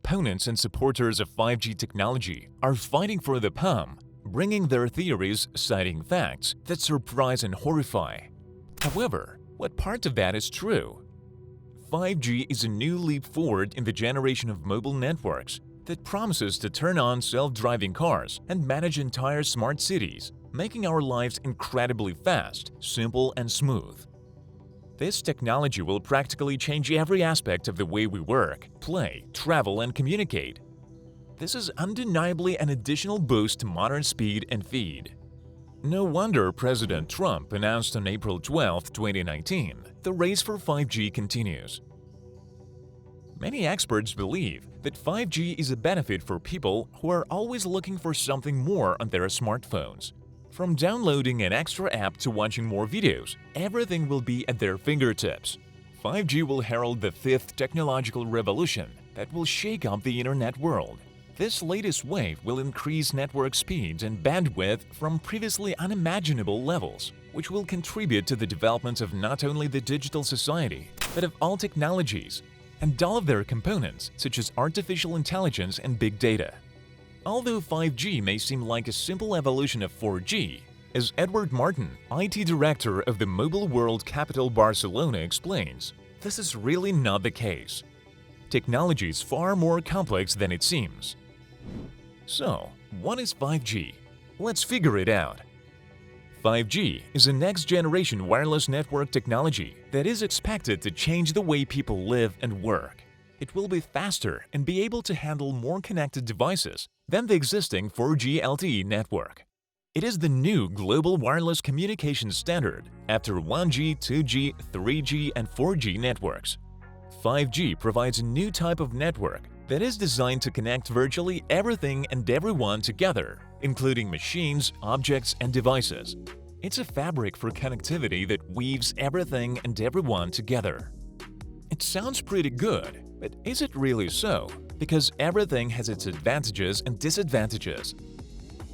opponents and supporters of 5G technology are fighting for the palm, bringing their theories, citing facts that surprise and horrify. However, what part of that is true? 5G is a new leap forward in the generation of mobile networks that promises to turn on self-driving cars and manage entire smart cities, making our lives incredibly fast, simple, and smooth. This technology will practically change every aspect of the way we work, play, travel, and communicate. This is undeniably an additional boost to modern speed and feed. No wonder President Trump announced on April 12, 2019, the race for 5G continues. Many experts believe that 5G is a benefit for people who are always looking for something more on their smartphones. From downloading an extra app to watching more videos, everything will be at their fingertips. 5G will herald the fifth technological revolution that will shake up the internet world. This latest wave will increase network speeds and bandwidth from previously unimaginable levels, which will contribute to the development of not only the digital society, but of all technologies, and all of their components, such as artificial intelligence and big data. Although 5G may seem like a simple evolution of 4G, as Edward Martin, IT director of the mobile world capital Barcelona explains, this is really not the case. Technology is far more complex than it seems. So, what is 5G? Let's figure it out. 5G is a next-generation wireless network technology that is expected to change the way people live and work. It will be faster and be able to handle more connected devices than the existing 4G LTE network. It is the new global wireless communication standard after 1G, 2G, 3G, and 4G networks. 5G provides a new type of network that is designed to connect virtually everything and everyone together, including machines, objects, and devices. It's a fabric for connectivity that weaves everything and everyone together. It sounds pretty good, but is it really so? Because everything has its advantages and disadvantages.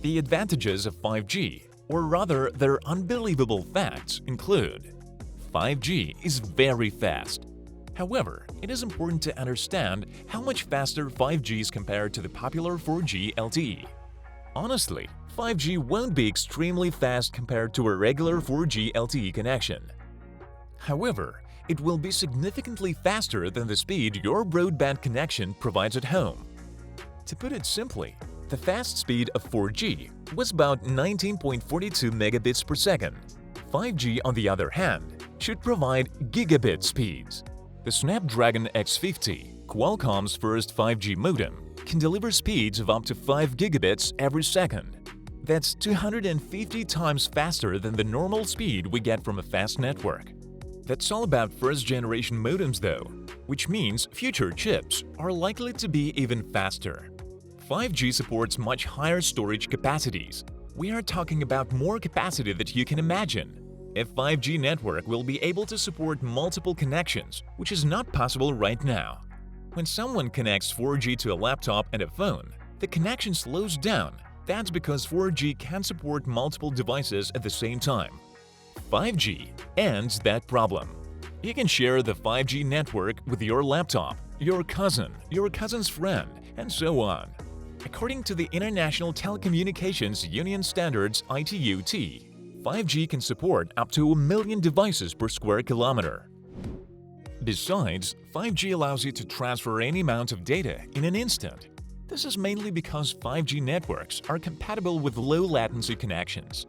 The advantages of 5G, or rather their unbelievable facts, include 5G is very fast. However, it is important to understand how much faster 5G is compared to the popular 4G LTE. Honestly, 5G won't be extremely fast compared to a regular 4G LTE connection. However, it will be significantly faster than the speed your broadband connection provides at home. To put it simply, the fast speed of 4G was about 19.42 megabits per second. 5G, on the other hand, should provide gigabit speeds. The Snapdragon X50, Qualcomm's first 5G modem, can deliver speeds of up to 5 gigabits every second. That's 250 times faster than the normal speed we get from a fast network. That's all about first-generation modems though, which means future chips are likely to be even faster. 5G supports much higher storage capacities. We are talking about more capacity that you can imagine. A 5G network will be able to support multiple connections, which is not possible right now. When someone connects 4G to a laptop and a phone, the connection slows down. That's because 4G can support multiple devices at the same time. 5G ends that problem. You can share the 5G network with your laptop, your cousin's friend, and so on. According to the International Telecommunications Union Standards (ITU-T), 5G can support up to 1 million devices per square kilometer. Besides, 5G allows you to transfer any amount of data in an instant. This is mainly because 5G networks are compatible with low-latency connections.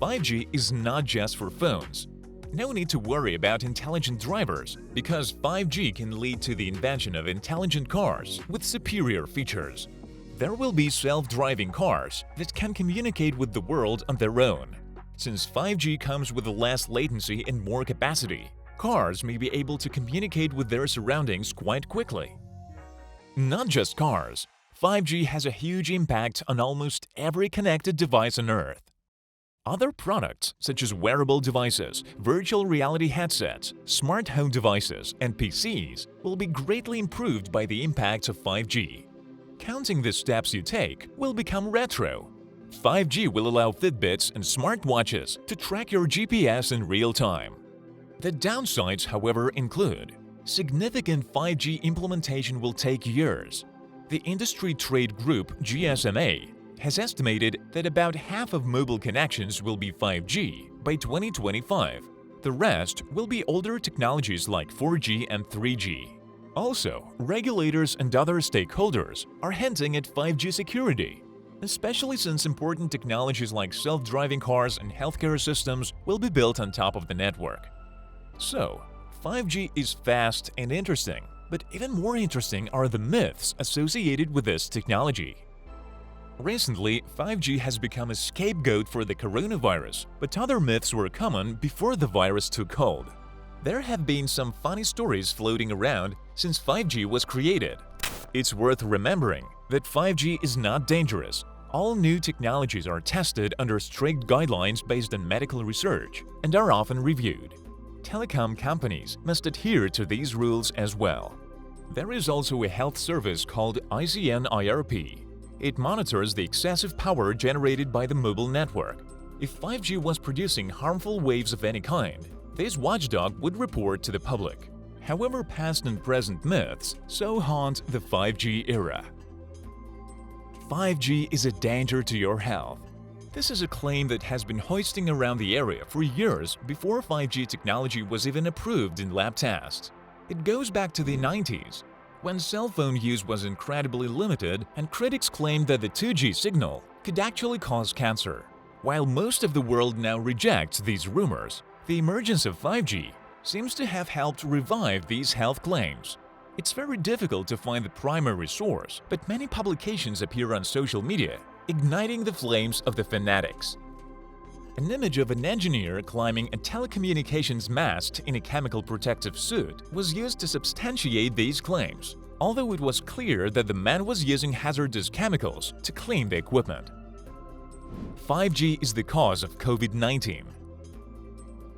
5G is not just for phones. No need to worry about intelligent drivers, because 5G can lead to the invention of intelligent cars with superior features. There will be self-driving cars that can communicate with the world on their own. Since 5G comes with less latency and more capacity, cars may be able to communicate with their surroundings quite quickly. Not just cars, 5G has a huge impact on almost every connected device on Earth. Other products, such as wearable devices, virtual reality headsets, smart home devices, and PCs, will be greatly improved by the impact of 5G. Counting the steps you take will become retro. 5G will allow Fitbits and smartwatches to track your GPS in real time. The downsides, however, include significant 5G implementation will take years. The industry trade group GSMA has estimated that about half of mobile connections will be 5G by 2025. The rest will be older technologies like 4G and 3G. Also, regulators and other stakeholders are hinting at 5G security, especially since important technologies like self-driving cars and healthcare systems will be built on top of the network. So, 5G is fast and interesting, but even more interesting are the myths associated with this technology. Recently, 5G has become a scapegoat for the coronavirus, but other myths were common before the virus took hold. There have been some funny stories floating around since 5G was created. It's worth remembering that 5G is not dangerous. All new technologies are tested under strict guidelines based on medical research and are often reviewed. Telecom companies must adhere to these rules as well. There is also a health service called ICN-IRP. It monitors the excessive power generated by the mobile network. If 5G was producing harmful waves of any kind, this watchdog would report to the public. However, past and present myths so haunt the 5G era. 5G is a danger to your health. This is a claim that has been hoisting around the area for years before 5G technology was even approved in lab tests. It goes back to the 90s, when cell phone use was incredibly limited and critics claimed that the 2G signal could actually cause cancer. While most of the world now rejects these rumors, the emergence of 5G seems to have helped revive these health claims. It's very difficult to find the primary source, but many publications appear on social media, igniting the flames of the fanatics. An image of an engineer climbing a telecommunications mast in a chemical protective suit was used to substantiate these claims, although it was clear that the man was using hazardous chemicals to clean the equipment. 5G is the cause of COVID-19.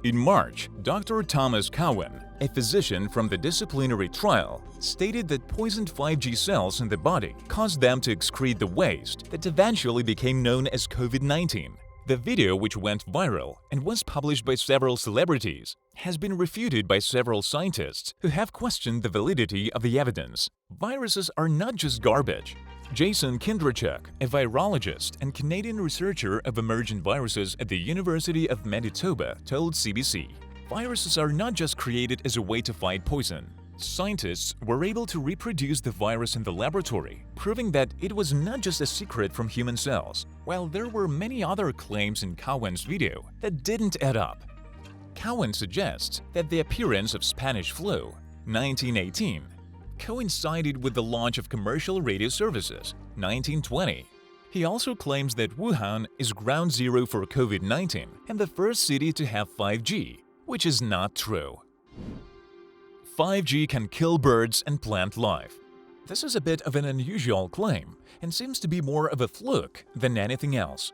In March, Dr. Thomas Cowan, a physician from the disciplinary trial, stated that poisoned 5G cells in the body caused them to excrete the waste that eventually became known as COVID-19. The video, which went viral and was published by several celebrities, has been refuted by several scientists who have questioned the validity of the evidence. Viruses are not just garbage. Jason Kindrachuk, a virologist and Canadian researcher of emergent viruses at the University of Manitoba, told CBC, "Viruses are not just created as a way to fight poison. Scientists were able to reproduce the virus in the laboratory, proving that it was not just a secret from human cells, while there were many other claims in Cowan's video that didn't add up." Cowan suggests that the appearance of Spanish flu, 1918, coincided with the launch of commercial radio services, 1920. He also claims that Wuhan is ground zero for COVID-19 and the first city to have 5G, which is not true. 5G can kill birds and plant life. This is a bit of an unusual claim and seems to be more of a fluke than anything else.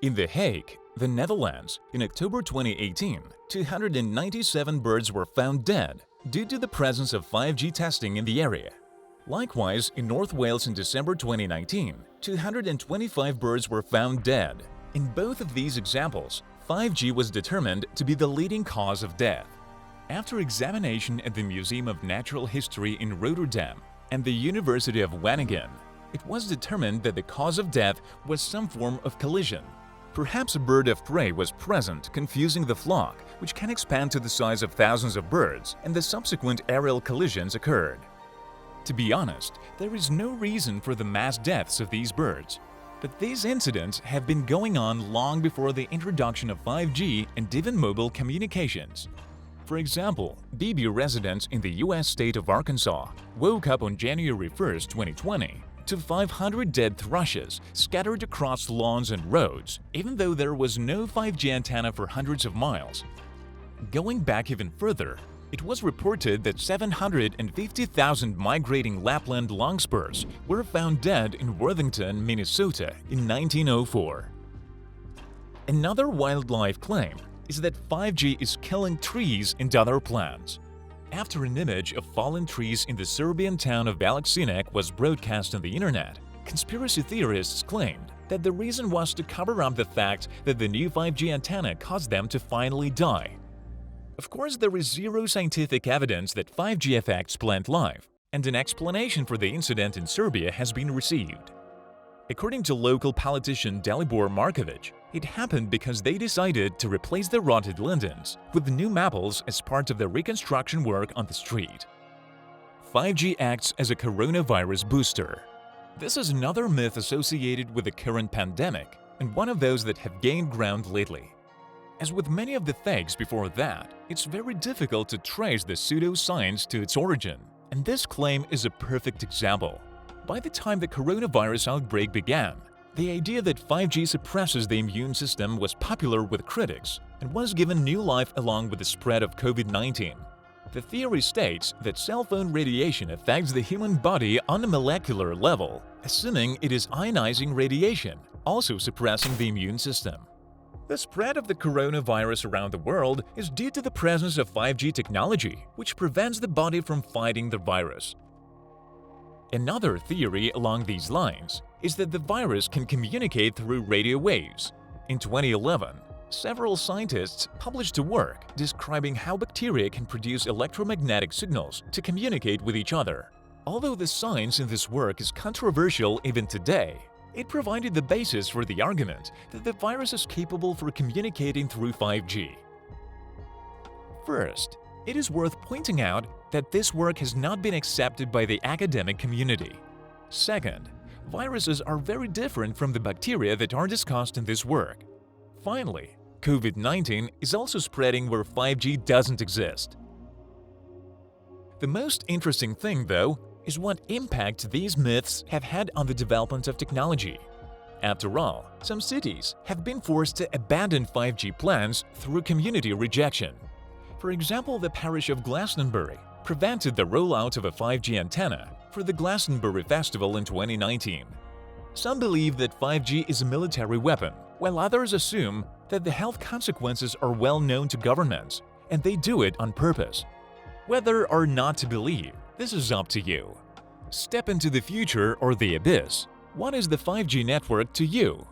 In The Hague, the Netherlands, in October 2018, 297 birds were found dead due to the presence of 5G testing in the area. Likewise, in North Wales in December 2019, 225 birds were found dead. In both of these examples, 5G was determined to be the leading cause of death. After examination at the Museum of Natural History in Rotterdam and the University of Wageningen, it was determined that the cause of death was some form of collision. Perhaps a bird of prey was present, confusing the flock, which can expand to the size of thousands of birds, and the subsequent aerial collisions occurred. To be honest, there is no reason for the mass deaths of these birds. But these incidents have been going on long before the introduction of 5G and even mobile communications. For example, BB residents in the U.S. state of Arkansas woke up on January 1, 2020, to 500 dead thrushes scattered across lawns and roads, even though there was no 5G antenna for hundreds of miles. Going back even further, it was reported that 750,000 migrating Lapland longspurs were found dead in Worthington, Minnesota in 1904. Another wildlife claim is that 5G is killing trees and other plants. After an image of fallen trees in the Serbian town of Balaksinac was broadcast on the internet, conspiracy theorists claimed that the reason was to cover up the fact that the new 5G antenna caused them to finally die. Of course, there is zero scientific evidence that 5G affects plant life, and an explanation for the incident in Serbia has been received. According to local politician Dalibor Markovic, it happened because they decided to replace the rotted lindens with new maples as part of the reconstruction work on the street. 5G acts as a coronavirus booster. This is another myth associated with the current pandemic, and one of those that have gained ground lately. As with many of the fakes before that, it's very difficult to trace the pseudoscience to its origin, and this claim is a perfect example. By the time the coronavirus outbreak began, the idea that 5G suppresses the immune system was popular with critics and was given new life along with the spread of COVID-19. The theory states that cell phone radiation affects the human body on a molecular level, assuming it is ionizing radiation, also suppressing the immune system. The spread of the coronavirus around the world is due to the presence of 5G technology, which prevents the body from fighting the virus. Another theory along these lines is that the virus can communicate through radio waves. In 2011, several scientists published a work describing how bacteria can produce electromagnetic signals to communicate with each other. Although the science in this work is controversial even today, it provided the basis for the argument that the virus is capable for communicating through 5G. First, it is worth pointing out that this work has not been accepted by the academic community. Second, viruses are very different from the bacteria that are discussed in this work. Finally, COVID-19 is also spreading where 5G doesn't exist. The most interesting thing, though, is what impact these myths have had on the development of technology. After all, some cities have been forced to abandon 5G plans through community rejection. For example, the parish of Glastonbury prevented the rollout of a 5G antenna for the Glastonbury Festival in 2019. Some believe that 5G is a military weapon, while others assume that the health consequences are well known to governments, and they do it on purpose. Whether or not to believe, this is up to you. Step into the future or the abyss. What is the 5G network to you?